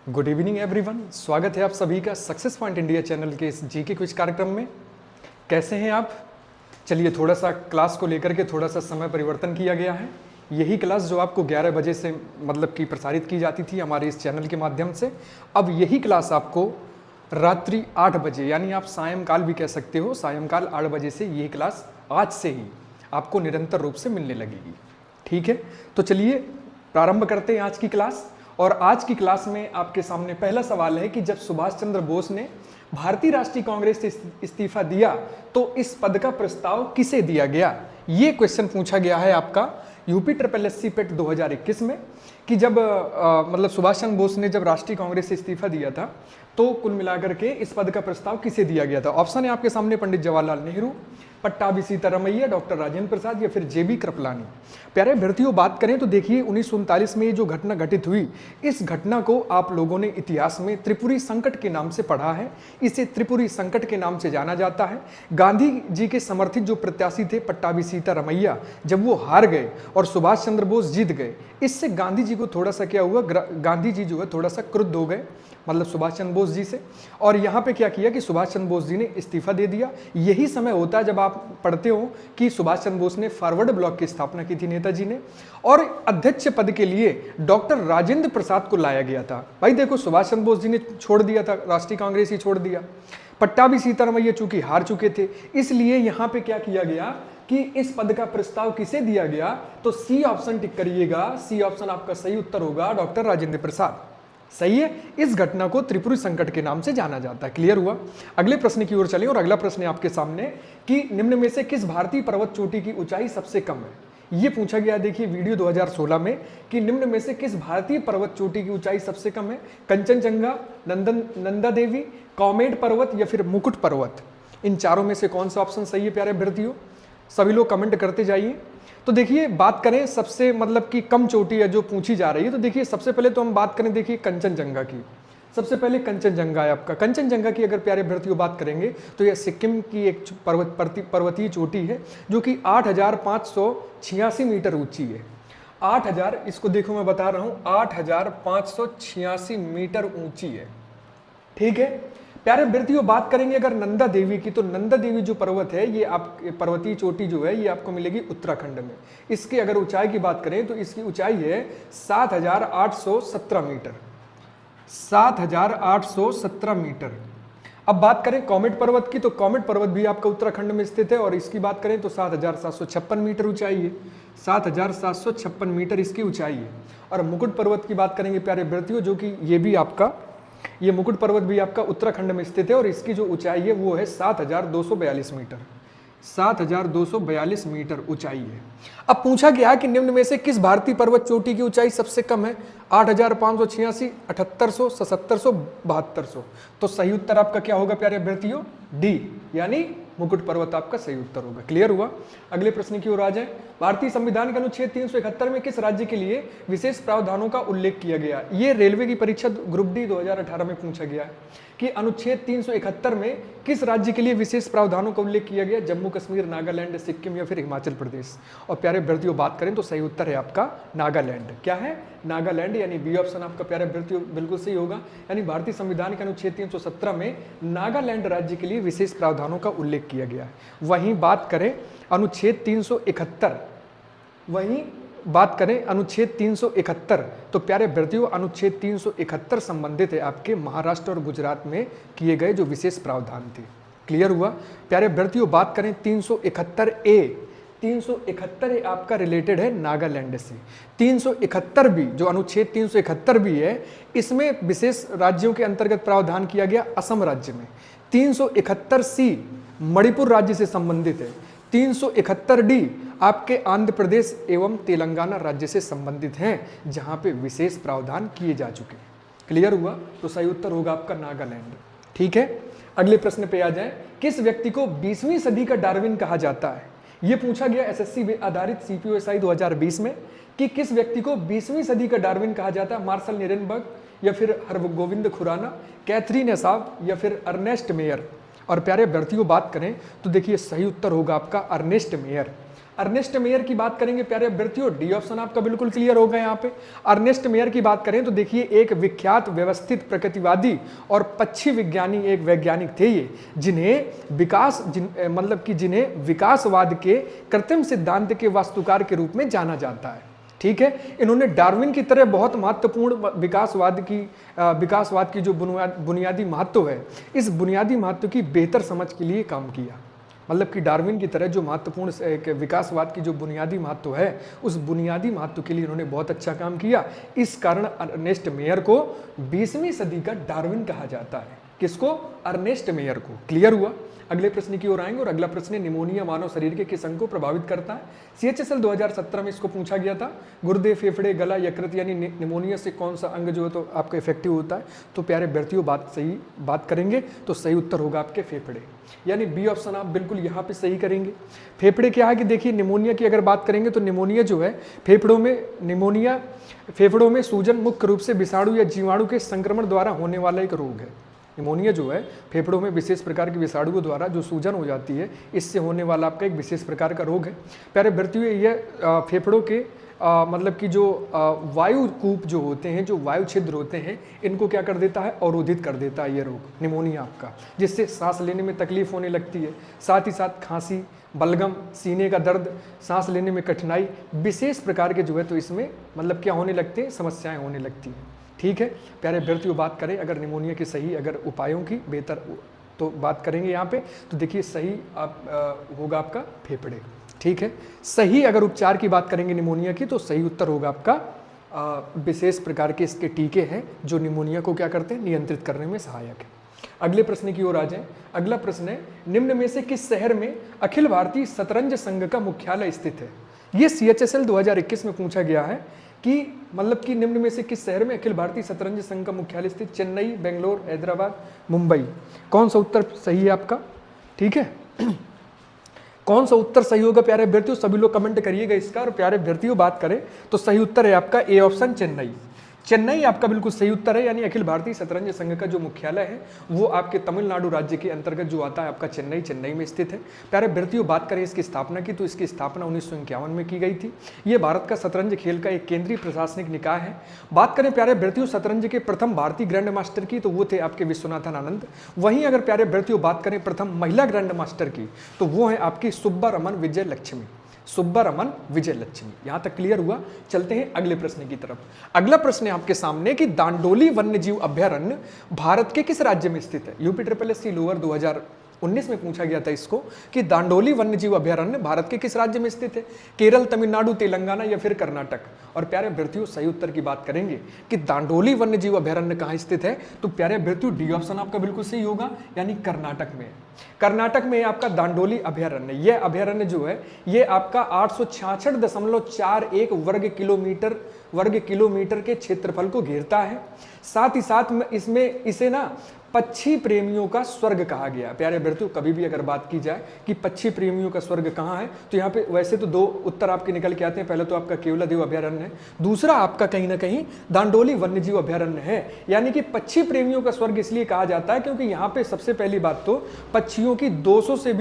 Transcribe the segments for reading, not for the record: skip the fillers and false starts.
Good evening everyone, स्वागत है आप सभी का सक्सेस पॉइंट इंडिया चैनल के इस जीके क्विज कार्यक्रम में। कैसे हैं आप? चलिए, थोड़ा सा क्लास को लेकर के थोड़ा सा समय परिवर्तन किया गया है। यही क्लास जो आपको 11 बजे से मतलब कि प्रसारित की जाती थी हमारे इस चैनल के माध्यम से, अब यही क्लास आपको रात्रि 8 बजे यानी आप सायंकाल भी कह सकते हो, सायंकाल 8 बजे से ये क्लास आज से ही आपको निरंतर रूप से मिलने लगेगी। ठीक है, तो चलिए प्रारंभ करते हैं आज की क्लास। और आज की क्लास में आपके सामने पहला सवाल है कि जब सुभाष चंद्र बोस ने भारतीय राष्ट्रीय कांग्रेस से इस्तीफा दिया तो इस पद का प्रस्ताव किसे दिया गया। ये क्वेश्चन पूछा गया है आपका यूपी SSC पेट 2021 में कि जब मतलब सुभाष चंद्र बोस ने जब राष्ट्रीय कांग्रेस से इस्तीफा दिया था तो कुल मिलाकर के इस पद का प्रस्ताव किसे दिया गया था। ऑप्शन है आपके सामने पंडित जवाहरलाल नेहरू, पट्टाभी सीतारामैया, डॉक्टर राजेंद्र प्रसाद या फिर JB कृपलानी। प्यारे अभ्यर्थियों, बात करें तो देखिए 1939 में ये जो घटना घटित हुई, इस घटना को आप लोगों ने इतिहास में त्रिपुरी संकट के नाम से पढ़ा है। इसे त्रिपुरी संकट के नाम से जाना जाता है। गांधी जी के समर्थित जो प्रत्याशी थे पट्टाभी सीतारामैया, जब वो हार गए और सुभाष चंद्र बोस जीत गए, इससे गांधी जी को थोड़ा सा क्या हुआ, गांधी जी जो है थोड़ा सा क्रुद्ध हो गए मतलब सुभाष चंद्र बोस जी से, और यहाँ पे क्या किया कि सुभाष चंद्र बोस जी ने इस्तीफा दे दिया। यही समय होता है जब आप पढ़ते हो कि सुभाष चंद्र बोस ने फॉरवर्ड ब्लॉक की स्थापना की थी नेताजी ने, और अध्यक्ष पद के लिए डॉक्टर राजेंद्र प्रसाद को लाया गया था। भाई देखो, सुभाष चंद्र बोस जी ने छोड़ दिया था, राष्ट्रीय कांग्रेस ही छोड़ दिया। पट्टाभी सीतारामैया चूंकि हार चुके थे, इसलिए यहाँ पे क्या किया गया कि इस पद का प्रस्ताव किसे दिया गया, तो सी ऑप्शन टिक करिएगा। सी ऑप्शन आपका सही उत्तर होगा, डॉक्टर राजेंद्र प्रसाद। सही है। इस घटना को त्रिपुरी संकट के नाम से जाना जाता है। क्लियर हुआ? अगले प्रश्न की ओर चलें और अगला प्रश्न है आपके सामने कि निम्न में से किस भारतीय पर्वत चोटी की ऊंचाई सबसे कम है। यह पूछा गया देखिए वीडियो 2016 में कि निम्न में से किस भारतीय पर्वत चोटी की ऊंचाई सबसे कम है। कंचनजंगा, नंदा देवी, कॉमेट पर्वत या फिर मुकुट पर्वत। इन चारों में से कौन सा ऑप्शन सही है प्यारे अभ्यर्थियों? सभी लोग कमेंट करते जाइए। तो देखिए, बात करें सबसे मतलब कि कम चोटी है जो पूछी जा रही है, तो देखिए सबसे पहले तो हम बात करें देखिए कंचनजंगा की। सबसे पहले कंचनजंगा है आपका। कंचनजंगा की अगर प्यारे अभ्यर्थियों बात करेंगे तो यह सिक्किम की एक पर्वतीय चोटी है जो कि 8,586 मीटर ऊंची है। 8,000, इसको देखो मैं बता रहा हूँ, 8,586 मीटर ऊंची है। ठीक है प्यारे अभ्यर्थियों, बात करेंगे अगर नंदा देवी की, तो नंदा देवी जो पर्वत है, ये आप पर्वतीय चोटी जो है ये आपको मिलेगी उत्तराखंड में। इसकी अगर ऊंचाई की बात करें तो इसकी ऊंचाई है 7,817 मीटर। 7,817 मीटर। अब बात करें कॉमेट पर्वत की, तो कॉमेट पर्वत भी आपका उत्तराखंड में स्थित है और इसकी बात करें तो 7,756 मीटर ऊंचाई है। 7,756 मीटर इसकी ऊंचाई है। और मुकुट पर्वत की बात करेंगे प्यारे अभ्यर्थियों, जो कि ये मुकुट पर्वत भी आपका उत्तराखंड में स्थित है और इसकी जो ऊंचाई है वो है 7,242 मीटर। 7,242 मीटर ऊंचाई है। अब पूछा गया कि निम्न में से किस भारतीय पर्वत चोटी की ऊंचाई सबसे कम है। 8,586, 7,800, 7,700, 7,200। तो सही उत्तर आपका क्या होगा प्यारे अभ्यर्थियों? डी, यानी मुकुट पर्वत आपका सही उत्तर होगा। क्लियर हुआ? अगले प्रश्न की ओर आ जाए। भारतीय संविधान के अनुच्छेद 371 में किस राज्य के लिए विशेष प्रावधानों का उल्लेख किया गया? ये रेलवे की परीक्षा ग्रुप डी 2018 में पूछा गया है कि अनुच्छेद 371 में किस राज्य के लिए विशेष प्रावधानों का उल्लेख किया गया? जम्मू कश्मीर, नागालैंड, सिक्किम या फिर हिमाचल प्रदेश। और प्यारे अभ्यर्थियों बात करें तो सही उत्तर है आपका नागालैंड। क्या है? नागालैंड, यानी बी ऑप्शन आपका प्यारे अभ्यर्थियों बिल्कुल सही होगा। यानी भारतीय संविधान के अनुच्छेद 317 में नागालैंड राज्य के लिए विशेष प्रावधानों का उल्लेख किया गया है। वहीं बात करें अनुच्छेद 371, वहीं बात करें अनुच्छेद 371, तो प्यारे अभ्यर्थियों अनुच्छेद 371 संबंधित है आपके महाराष्ट्र और गुजरात में किए गए जो विशेष प्रावधान थे। क्लियर हुआ? प्यारे अभ्यर्थियों बात करें 371A, 371 आपका रिलेटेड है नागालैंड से। 371 भी, जो अनुच्छेद 371 भी है, इसमें विशेष राज्यों के अंतर्गत प्रावधान किया गया असम राज्य में। 371C मणिपुर राज्य से संबंधित है। 371D आपके आंध्र प्रदेश एवं तेलंगाना राज्य से संबंधित हैं, जहां पे विशेष प्रावधान किए जा चुके हैं। क्लियर हुआ? तो सही उत्तर होगा आपका नागालैंड। ठीक है, अगले प्रश्न पे आ जाए। किस व्यक्ति को 20वीं सदी का डार्विन कहा जाता है? यह पूछा गया SSC आधारित CPOSI 2020 में कि किस व्यक्ति को 20वीं सदी का डार्विन कहा जाता है? मार्शल निरेनबर्ग या फिर हरगोविंद खुराना, कैथरीन एसाव या फिर अर्नेस्ट मेयर। और प्यारे अभ्यर्थियों बात करें तो देखिए सही उत्तर होगा आपका अर्नेस्ट मेयर। अर्नेस्ट मेयर की बात करेंगे प्यारे अभ्यर्थियों, डी ऑप्शन आपका बिल्कुल क्लियर होगा यहाँ पे। अर्नेस्ट मेयर की बात करें तो देखिए एक विख्यात व्यवस्थित प्रकृतिवादी और पक्षी विज्ञानी एक वैज्ञानिक थे ये, जिन्हें विकासवाद के कृत्रिम सिद्धांत के वास्तुकार के रूप में जाना जाता है। ठीक है, इन्होंने डार्विन की तरह बहुत महत्वपूर्ण विकासवाद की जो बुनियादी महत्व है, इस बुनियादी महत्व की बेहतर समझ के लिए काम किया। मतलब कि डार्विन की तरह जो महत्वपूर्ण एक विकासवाद की जो बुनियादी महत्व है, उस बुनियादी महत्व के लिए इन्होंने बहुत अच्छा काम किया। इस कारण अर्नेस्ट मेयर को 20वीं सदी का डार्विन कहा जाता है। किसको? अर्नेस्ट मेयर को। क्लियर हुआ? अगले प्रश्न की ओर आएंगे और अगला प्रश्न, निमोनिया मानव शरीर के किस अंग को प्रभावित करता है? CHSL 2017 में इसको पूछा गया था। गुर्दे, फेफड़े, गला, यकृत, यानी निमोनिया से कौन सा अंग जो है तो आपका इफेक्टिव होता है? तो प्यारे अभ्यर्थियों बात करेंगे तो सही उत्तर होगा आपके फेफड़े, यानी बी ऑप्शन आप बिल्कुल यहाँ पे सही करेंगे। फेफड़े क्या है कि देखिए निमोनिया की अगर बात करेंगे तो निमोनिया जो है फेफड़ों में सूजन मुख्य रूप से विषाणु या जीवाणु के संक्रमण द्वारा होने वाला एक रोग है। निमोनिया जो है फेफड़ों में विशेष प्रकार के विषाणुओं द्वारा जो सूजन हो जाती है, इससे होने वाला आपका एक विशेष प्रकार का रोग है। प्यारे अभ्यर्थियों, यह फेफड़ों के मतलब कि जो वायु कूप जो होते हैं, जो वायु छिद्र होते हैं, इनको क्या कर देता है? अवरोधित कर देता है ये रोग निमोनिया आपका, जिससे सांस लेने में तकलीफ होने लगती है। साथ ही साथ खांसी, बलगम, सीने का दर्द, सांस लेने में कठिनाई, विशेष प्रकार के जो है तो इसमें मतलब क्या होने लगते हैं? समस्याएं होने लगती हैं। ठीक है प्यारे अभ्यर्थियों, बात करें अगर निमोनिया के सही अगर उपायों की बेहतर तो बात करेंगे यहाँ पे, तो देखिए सही होगा आपका फेफड़े। ठीक है, सही अगर उपचार की बात करेंगे निमोनिया की तो सही उत्तर होगा आपका विशेष प्रकार के इसके टीके हैं जो निमोनिया को क्या करते हैं? नियंत्रित करने में सहायक है। अगले प्रश्न की ओर आ जाएं। अगला प्रश्न है, निम्न में से किस शहर में अखिल भारतीय शतरंज संघ का मुख्यालय स्थित है? ये CHSL 2021 में पूछा गया है कि मतलब कि निम्न में से किस शहर में अखिल भारतीय शतरंज संघ का मुख्यालय स्थित? चेन्नई, बेंगलोर, हैदराबाद, मुंबई। कौन सा उत्तर सही है आपका? ठीक है, कौन सा उत्तर सही होगा प्यारे अभ्यर्थियों? सभी लोग कमेंट करिएगा इसका। और प्यारे अभ्यर्थियों बात करें तो सही उत्तर है आपका ए ऑप्शन, चेन्नई। चेन्नई आपका बिल्कुल सही उत्तर है, यानी अखिल भारतीय शतरंज संघ का जो मुख्यालय है वो आपके तमिलनाडु राज्य के अंतर्गत जो आता है आपका चेन्नई में स्थित है। प्यारे अभ्यर्थियों बात करें इसकी स्थापना की तो इसकी स्थापना 1951 में की गई थी। ये भारत का शतरंज खेल का एक केंद्रीय प्रशासनिक निकाय है। बात करें प्यारे अभ्यर्थियों शतरंज के प्रथम भारतीय ग्रैंड मास्टर की तो वो थे आपके विश्वनाथन आनंद। वहीं अगर प्यारे अभ्यर्थियों बात करें प्रथम महिला ग्रैंड मास्टर की तो वो है आपकी सुब्बारमन विजयलक्ष्मी। सुब्बारमन विजयलक्ष्मी। यहां तक क्लियर हुआ? चलते हैं अगले प्रश्न की तरफ। अगला प्रश्न है आपके सामने कि दांडोली वन्यजीव अभयारण्य भारत के किस राज्य में स्थित है? UPSSC लोअर 2019 में पूछा गया था इसको कि दांडोली वन्यजीव अभयारण्य भारत के किस राज्य में स्थित है? केरल, तमिलनाडु, तेलंगाना या फिर कर्नाटक? और प्यारे अभ्यर्थियों सही उत्तर की बात करेंगे कि दांडोली वन्यजीव अभयारण्य कहाँ स्थित है, तो प्यारे अभ्यर्थियों डी ऑप्शन आपका बिल्कुल सही होगा, यानी कर्नाटक में। कर्नाटक में आपका दांडोली अभयारण्य, यह अभयारण्य जो है ये आपका 866.41 वर्ग किलोमीटर के क्षेत्रफल को घेरता है। साथ ही साथ में इसे ना पक्षी प्रेमियों का स्वर्ग कहा गया। प्यारे अभ्यर्थियों कभी भी अगर बात की जाए कि पक्षी प्रेमियों का स्वर्ग कहाँ है तो यहाँ पे वैसे तो दो उत्तर आपके निकल के आते हैं। पहले तो आपका केवलादेव अभयारण्य है, दूसरा आपका कहीं ना कहीं दांडोली वन्यजीव अभयारण्य है। यानी कि पक्षी प्रेमियों का स्वर्ग इसलिए कहा जाता है क्योंकि यहाँ पे सबसे पहली बात तो पक्षियों की 200 से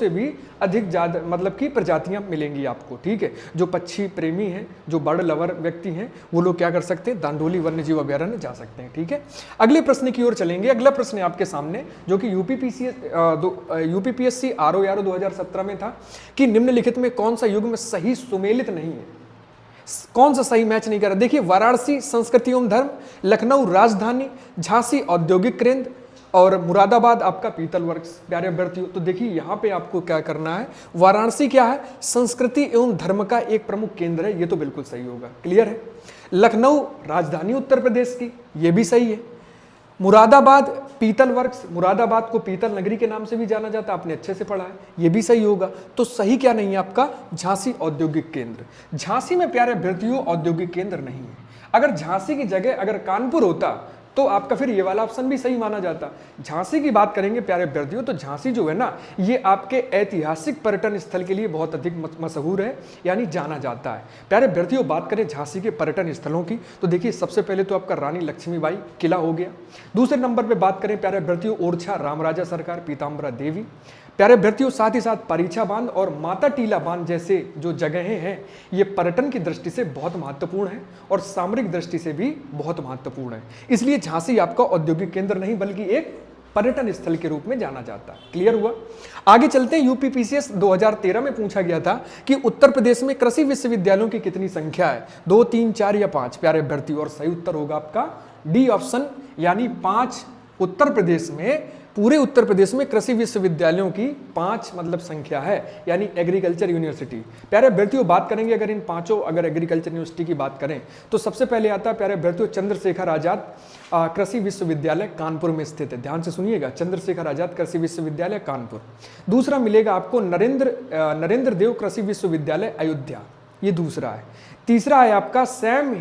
भी अधिक ज्यादा मतलब की प्रजातियां मिलेंगी आपको। ठीक है, जो पक्षी प्रेमी हैं, जो बर्ड लवर व्यक्ति हैं, वो लोग क्या कर सकते हैं? दांडोली वन्यजीव अभयारण्य जा सकते हैं। ठीक है, अगले प्रश्न की ओर चलेंगे। अगला प्रश्न है आपके सामने जो कि यूपीपीएससी RO 2017 में था कि निम्नलिखित में कौन सा युग्म सही सुमेलित नहीं है? कौन सा सही मैच नहीं कर रहा? देखिए, वाराणसी संस्कृति एवं धर्म, लखनऊ राजधानी, झांसी औद्योगिक केंद्र और मुरादाबाद आपका पीतल वर्क्स। प्यारे अभ्यर्थियों तो देखिए यहाँ पे आपको क्या करना है, वाराणसी क्या है? संस्कृति एवं धर्म का एक प्रमुख केंद्र है, ये तो बिल्कुल सही होगा। क्लियर है? लखनऊ राजधानी उत्तर प्रदेश की, ये भी सही है। मुरादाबाद पीतल वर्क्स, मुरादाबाद को पीतल नगरी के नाम से भी जाना जाता है, आपने अच्छे से पढ़ा है, ये भी सही होगा। तो सही क्या नहीं है आपका? झांसी औद्योगिक केंद्र। झांसी में प्यारे अभ्यर्थियों औद्योगिक केंद्र नहीं है। अगर झांसी की जगह अगर कानपुर होता तो आपका फिर ये वाला ऑप्शन भी सही माना जाता। झांसी की बात करेंगे प्यारे अभ्यर्थियों, तो झांसी जो है ना, ये आपके ऐतिहासिक पर्यटन स्थल के लिए बहुत अधिक मशहूर है, यानी जाना जाता है। प्यारे अभ्यर्थियों, बात करें झांसी के पर्यटन स्थलों की, तो देखिए सबसे पहले तो आपका रानी लक्ष्मीबाई किला हो गया। दूसरे नंबर पर बात करें प्यारे अभ्यर्थियों, ओरछा रामराजा सरकार, पीताम्बरा देवी। प्यारे अभ्यर्थियों, साथ ही साथ परीक्षा बांध और माता टीला बांध जैसे जो जगहें हैं, ये पर्यटन की दृष्टि से बहुत महत्वपूर्ण है और सामरिक दृष्टि से भी बहुत महत्वपूर्ण है। इसलिए झांसी आपका औद्योगिक केंद्र नहीं बल्कि एक पर्यटन स्थल के रूप में जाना जाता है। क्लियर हुआ? आगे चलते हैं। यूपीपीसीएस 2013 में पूछा गया था कि उत्तर प्रदेश में कृषि विश्वविद्यालयों की कितनी संख्या है, 2, 3, 4 या 5 प्यारे अभ्यर्थियों, और सही उत्तर होगा आपका डी ऑप्शन, यानी 5। उत्तर प्रदेश में, पूरे उत्तर प्रदेश में कृषि विश्वविद्यालयों की 5 मतलब संख्या है, यानी एग्रीकल्चर यूनिवर्सिटी। प्यारे अभ्यर्थियों, बात करेंगे अगर इन 5 अगर एग्रीकल्चर यूनिवर्सिटी की बात करें तो सबसे पहले आता है प्यारे अभ्यर्थियों चंद्रशेखर आजाद कृषि विश्वविद्यालय कानपुर में स्थित है। ध्यान से सुनिएगा, चंद्रशेखर आजाद कृषि विश्वविद्यालय कानपुर। दूसरा मिलेगा आपको नरेंद्र देव कृषि विश्वविद्यालय अयोध्या, ये दूसरा है। तीसरा है आपका सैम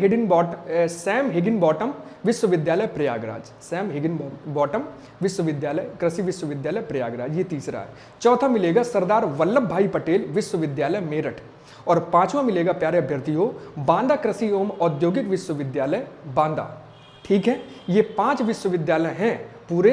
हिगिनबॉटम विश्वविद्यालय प्रयागराज, सैम हिगिनबॉटम विश्वविद्यालय कृषि विश्वविद्यालय प्रयागराज, ये तीसरा है। चौथा मिलेगा सरदार वल्लभ भाई पटेल विश्वविद्यालय मेरठ, और 5वां मिलेगा प्यारे अभ्यर्थियों बांदा कृषि एवं औद्योगिक विश्वविद्यालय बांदा। ठीक है, ये 5 विश्वविद्यालय हैं, पूरे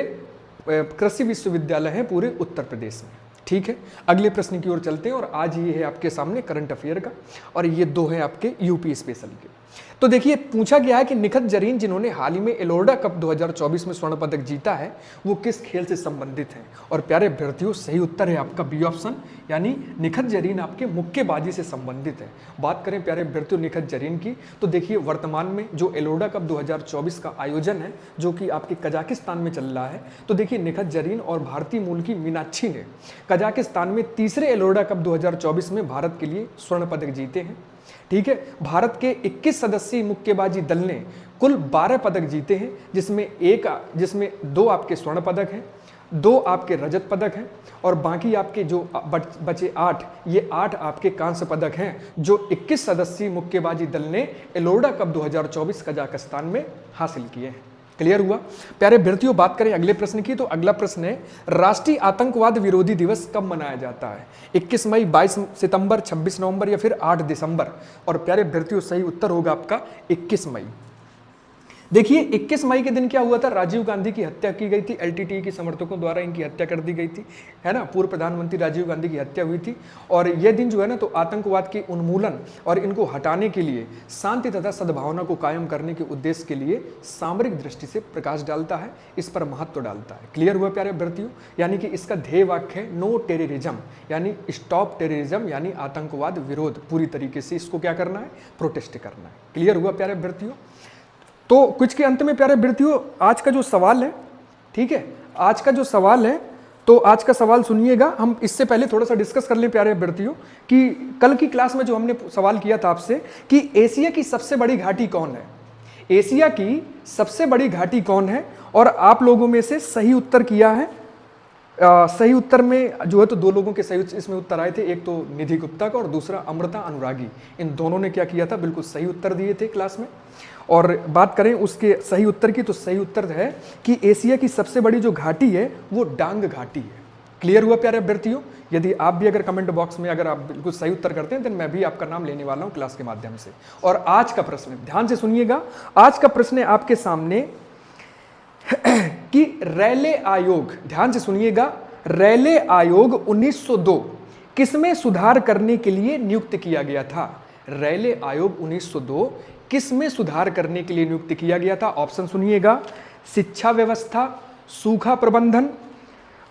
कृषि विश्वविद्यालय हैं पूरे उत्तर प्रदेश में। ठीक है, अगले प्रश्न की ओर चलते हैं, और आज ये है आपके सामने करंट अफेयर का, और ये 2 हैं आपके यूपी स्पेशल के। तो देखिए पूछा गया है कि निखत जरीन जिन्होंने हाल ही में एलोरा कप 2024 में स्वर्ण पदक जीता है, वो किस खेल से संबंधित हैं? और प्यारे अभ्यर्थियों, सही उत्तर है आपका बी ऑप्शन, यानी निखत जरीन आपके मुक्केबाजी से संबंधित है। बात करें प्यारे अभ्यर्थियों निखत जरीन की, तो देखिए वर्तमान में जो एलोरा कप 2024 का आयोजन है, जो कि आपके कजाकिस्तान में चल रहा है, तो देखिए निखत जरीन और भारतीय मूल की मीनाक्षी ने कजाकिस्तान में तीसरे एलोरा कप 2024 में भारत के लिए स्वर्ण पदक जीते हैं। ठीक है, भारत के 21 सदस्यीय मुक्केबाजी दल ने कुल 12 पदक जीते हैं, जिसमें 2 आपके स्वर्ण पदक हैं, 2 आपके रजत पदक हैं, और बाकी आपके जो बचे 8, ये 8 आपके कांस्य पदक हैं, जो 21 सदस्यीय मुक्केबाजी दल ने एलोरा कप 2024 कजाकिस्तान में हासिल किए हैं। क्लियर हुआ? प्यारे अभ्यर्थियों, बात करें अगले प्रश्न की, तो अगला प्रश्न है राष्ट्रीय आतंकवाद विरोधी दिवस कब मनाया जाता है? 21 मई, 22 सितंबर, 26 नवंबर या फिर 8 दिसंबर? और प्यारे अभ्यर्थियों, सही उत्तर होगा आपका 21 मई। देखिए 21 मई के दिन क्या हुआ था, राजीव गांधी की हत्या की गई थी, एलटीटीई के समर्थकों द्वारा इनकी हत्या कर दी गई थी, है ना। पूर्व प्रधानमंत्री राजीव गांधी की हत्या हुई थी, और यह दिन जो है ना, तो आतंकवाद के उन्मूलन और इनको हटाने के लिए, शांति तथा सद्भावना को कायम करने के उद्देश्य के लिए सामरिक दृष्टि से प्रकाश डालता है, इस पर महत्व डालता है। क्लियर हुआ प्यारे अभ्यर्थियों? यानी कि इसका ध्येय वाक्य है नो टेररिज्म, यानी स्टॉप टेररिज्म, यानी आतंकवाद विरोध, पूरी तरीके से इसको क्या करना है, प्रोटेस्ट करना है। क्लियर हुआ प्यारे अभ्यर्थियों? तो कुछ के अंत में प्यारे अभ्यर्थियों, आज का जो सवाल है, ठीक है, आज का जो सवाल है, तो आज का सवाल सुनिएगा। हम इससे पहले थोड़ा सा डिस्कस कर लें प्यारे अभ्यर्थियों कि कल की क्लास में जो हमने सवाल किया था आपसे कि एशिया की सबसे बड़ी घाटी कौन है, एशिया की सबसे बड़ी घाटी कौन है, और आप लोगों में से सही उत्तर किया है। सही उत्तर में जो है तो 2 लोगों के सही इसमें उत्तर आए थे, एक तो निधि गुप्ता का और दूसरा अमृता अनुरागी। इन दोनों ने क्या किया था, बिल्कुल सही उत्तर दिए थे क्लास में। और बात करें उसके सही उत्तर की, तो सही उत्तर है कि एशिया की सबसे बड़ी जो घाटी है वो डांग घाटी है। क्लियर हुआ प्यारे अभ्यर्थियों? यदि आप भी अगर कमेंट बॉक्स में अगर आप बिल्कुल सही उत्तर करते हैं, तो मैं भी आपका नाम लेने वाला हूं क्लास के माध्यम से। और आज का प्रश्न ध्यान से सुनिएगा, आज का प्रश्न है आपके सामने कि रैले आयोग, ध्यान से सुनिएगा, रैले आयोग 1902 किसमें सुधार करने के लिए नियुक्त किया गया था? रैले आयोग 1902 किसमें सुधार करने के लिए नियुक्त किया गया था? ऑप्शन सुनिएगा, शिक्षा व्यवस्था, सूखा प्रबंधन,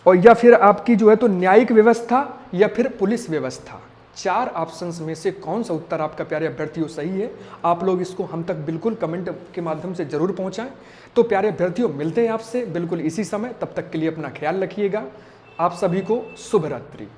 और या फिर आपकी जो है तो न्यायिक व्यवस्था, या फिर पुलिस व्यवस्था। 4 ऑप्शंस में से कौन सा उत्तर आपका प्यारे अभ्यर्थियों सही है? आप लोग इसको हम तक बिल्कुल कमेंट के माध्यम से जरूर पहुंचाएं। तो प्यारे अभ्यर्थियों, मिलते हैं आपसे बिल्कुल इसी समय, तब तक के लिए अपना ख्याल रखिएगा। आप सभी को शुभ रात्रि।